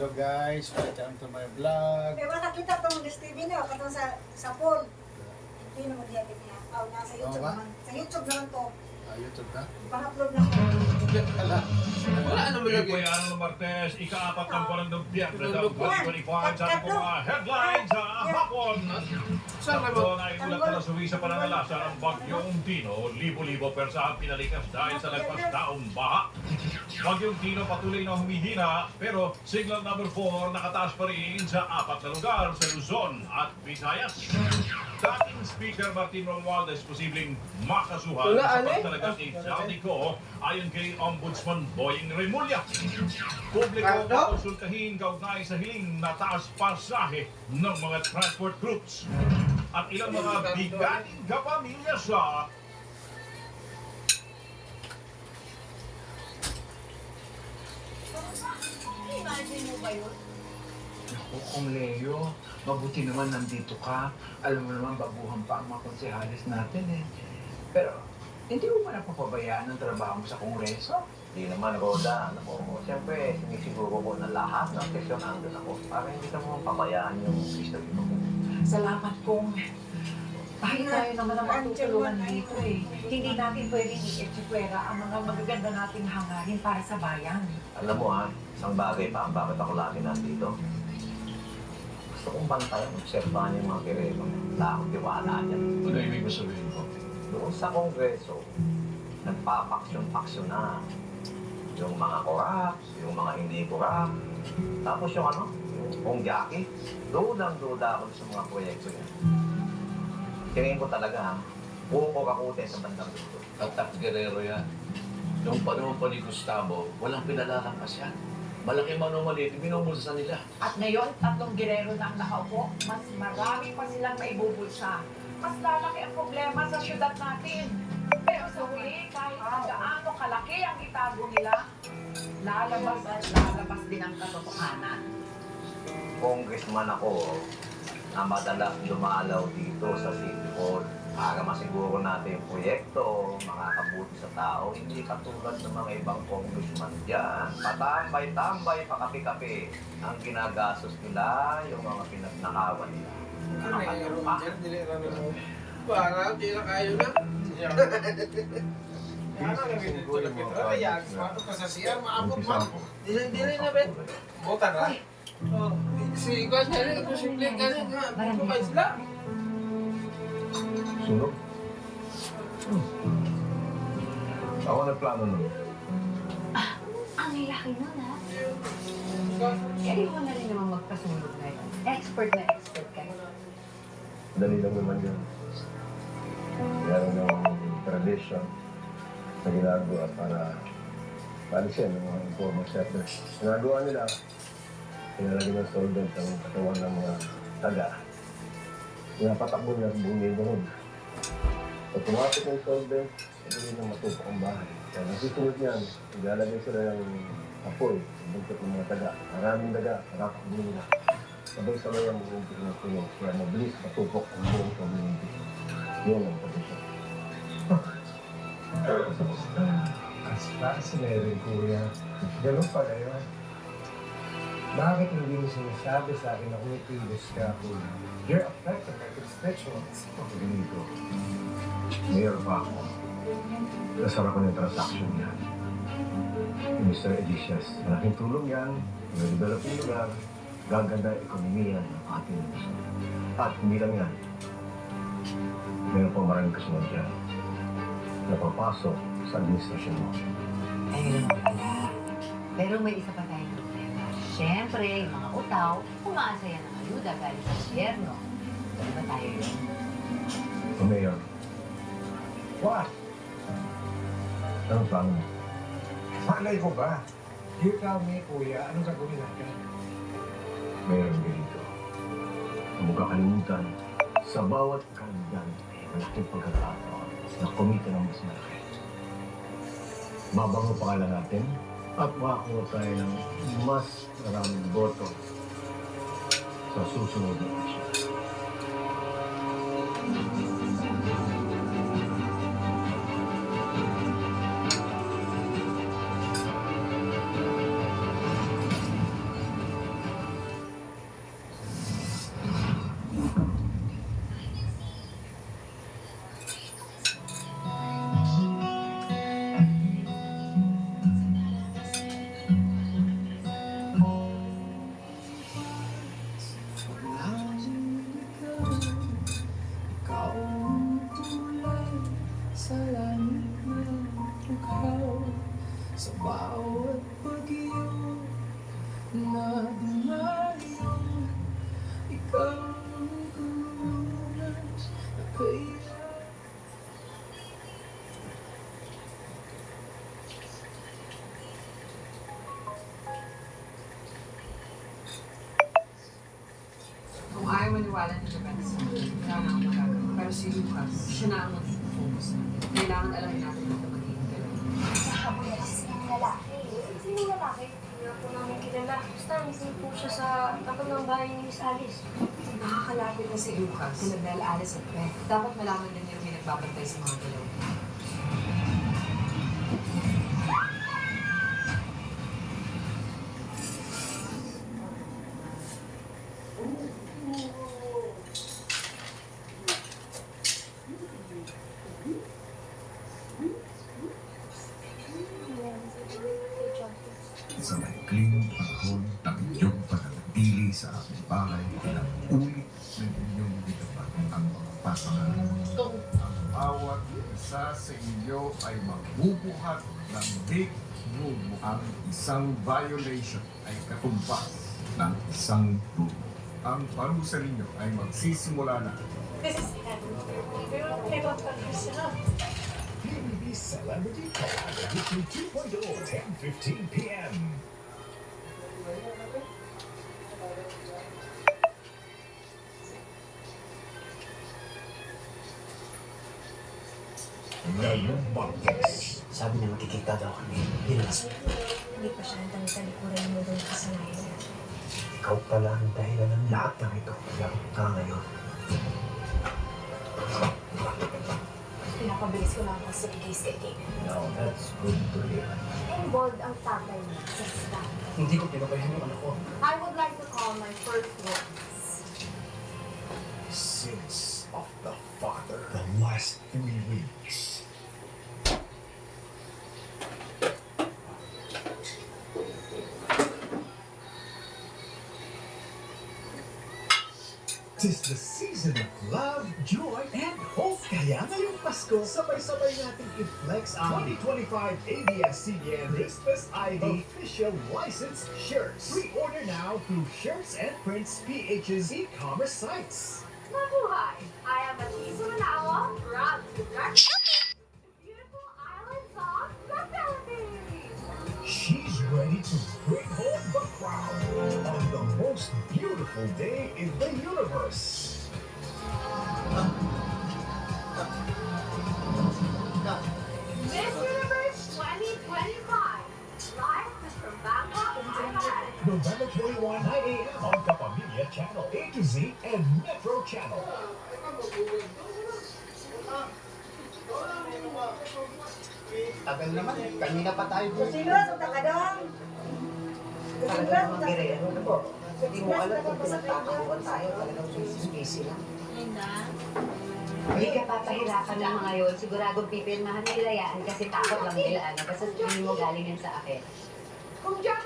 Hello guys, welcome to my vlog. Kaya wala kita itong TV niyo, katong sa phone. Hindi naman diyan niya. Oh, nasa YouTube ba? naman. Sa YouTube naman to. YouTube na? Pang-upload na ko. Wala naman lagi. Ito'y araw ng Martes, ika-4 ng buwan ng Nobyembre ng 2025 sa ating mga headlines sa hapon. Saan Sakto naman? na imulat na nasuwi sa pananalasa ng Bagyong Tino, libo-libo persa ang pinalikas dahil sa lagpas taong baha. Bagyong Tino patuloy na humihina, pero signal number 4 nakataas pa rin sa 4 na lugar sa Luzon at Visayas. Dating Speaker Martin Romualdez posibleng makasuhan Wala, sa Ale? pagtalaga ni Jaldico ayon kay Ombudsman Boying Remulla. Publiko Ano? konsultahin kaugnay sa hiling na taas pasahe ng mga transport groups at ilang mga biganing kapamilya sa Imagine mo ba yun? Naku, Kung Leo, mabuti naman nandito ka. Alam mo naman, baguhan pa ang mga konsehalis natin eh. Pero, hindi mo ba napapabayaan ang trabaho mo sa Kongreso? Hindi naman, Roda. Alam mo, siyempre, sinisiguro ko na lahat ng sesyon nandun ako para hindi ka mo pabayaan yung history mo. Salamat kong tayo naman ang matutulungan dito eh. Hindi natin pwedeng i-etsipwera ang mga magaganda nating hangarin para sa bayan. Alam mo ha, isang bagay pa ang bakit ako lagi nandito. Gusto kong bantayan, obserbahan yung mga gerero. Wala akong tiwala niyan. ano ibig sabihin ko? Doon sa Kongreso, nagpapaksyon-paksyon na. Yung mga korap, yung mga hindi korap. Tapos yung ano, yung Kong Jackie. Dudang-duda ako sa mga proyekto niya. Tingin ko talaga ha, buo ko kakute sa bandang dito. Tatak Guerrero yan. Nung panahon pa ni Gustavo, walang pinalalampas yan. Malaki man o maliit, binubulsa nila. At ngayon, 3 girero na ang nakaupo, mas marami pa silang maibubulsa. Mas lalaki ang problema sa syudad natin. Pero sa huli, kahit gaano kalaki ang itago nila, lalabas at lalabas din ang katotohanan. Congressman ako na madalas dumalaw dito sa City Hall para masiguro natin yung proyekto, makakabuti sa tao, hindi katulad ng mga ibang congressman dyan. Patambay-tambay, pakapi-kapi ang ginagastos nila, yung mga pinagnakawan nila. Ano na yung dyan? Dilera na mo. Para, di na kayo na. Ano na ganito na Petra? Kaya, smato ka sa siya, maabot man. Dili na, Ben. Botan ra. Oh, si Iguan na rin, kung simple ka rin, ha? Kung kayo sila. Sunog? Ako na plano nun. Ang laki nun, ha? Kaya mo na rin naman magpasunod ngayon. Expert na expert kayo. Dali lang naman yun. Meron ng tradition na ginagawa para paalisin ng mga informal settlers. Ginagawa nila, pinalagyan ng solvent ang katawan ng mga taga. Pinapatakbo nila sa buong neighborhood. Pag pumasok ng solvent, hindi nang matupok ang bahay. Kaya nasusunod niyan, ilalagay sila ng apoy, bungkot ng mga taga. Maraming taga, nakakabuli nila. Sabay-sabay ang buong ng tunog, kaya mabilis matupok ang buong community. Yun ang tradition. Fascinating, kuya. Ganun pala yun. Bakit hindi mo sinasabi sa akin na kumikilos ka, kuya? You're affected by constituents. Ganito. Mayor pa ako. Nasarap ko ng transaction niya. Mr. Edicias, malaking tulong yan. Nag-develop yung lugar. Gaganda ang ekonomiya ng ating lugar. At hindi lang yan. Meron pang maraming kasunod dyan. Napapasok sa administrasyon mo. Ayun pala. Pero may isa pa tayong problema. Siyempre, yung mga utaw, umaasa yan ng ayuda galing sa gobyerno. Ano ba tayo yun? O Mayor, What? anong plano mo? Malay ko ba? You tell me, kuya, anong gagawin natin? Mayor Benito, huwag kakalimutan, sa bawat kandidan ay malaking pagkakataon na kumita ng mas malaki. Babango pangalan natin at makakuha tayo ng mas maraming boto sa susunod na eleksyon. sa bawat bagyo na dumayo. Ikaw ang kulungan na kailangan. Kung ayaw maniwala ni Lorenzo, wala na akong magagawa. Pero si Lucas, siya na ang mag-focus natin. Kailangan alamin natin ito magiging dalawa. Nakabuya kasi ng lalaki. Sino lalaki? Hindi na po namin kilala. Basta nasin po siya sa tapat ng bahay ni Miss Alice. Nakakalapit na si Lucas. Pinagdala Alice at Beth. Dapat malaman din niya may nagbabantay sa mga dalawa. Sa maikling panahon ng inyong pananatili sa aking bahay, ilang ulit na inyong ginawa ang mga pasangalan. Ang bawat isa sa inyo ay magbubuhat ng big move. Ang isang violation ay katumbas ng isang rule. Ang parusa ninyo ay magsisimula na. This is pero may pagpagpagpag siya. PBB Celebrity Collab Edition 2.0, 10:15 p.m. Ngayong Martes. Sabi niya magkikita daw kami. Hinalas mo. Hindi pa siya hantang sa likuran mo doon kasalayan niya. Ikaw pala ang dahilan ng lahat ng ito. Kaya ka ngayon. Pinapabilis ko lang ang case kay Kate. No, that's good to hear. Involved ang tatay niya sa staff. Hindi ko pinabayaan yung anak ko. I would like to call my first witness. Sins of the Father. The last 3 weeks. Tis the season of love, joy, and hope. Kaya ngayong Pasko, sabay-sabay natin i-flex ang 2025 ABS-CBN Christmas ID official licensed shirts. Pre-order now through Shirts and Prints PH's e-commerce sites. Mabuhay! I am Atisa Manawa, proud to direct the beautiful islands of the Philippines. She's ready to bring home the crown on the most beautiful day in the universe. Miss Universe 2025, live from Bangkok, Thailand. November 21, 9 a.m. on Kapamilya Channel A to Z and Metro Channel. Tagal naman eh. Kanina pa tayo doon. Kusilos, punta ka doon. Talaga namang girero na po. Hindi mo alam kung pinagtatakuan tayo. Talagang busy lang. Hindi ka papahirapan ng mga yun. Siguradong pipirmahan nila yan kasi takot lang nila. Basta sabihin mo galing yan sa akin. Kung diyan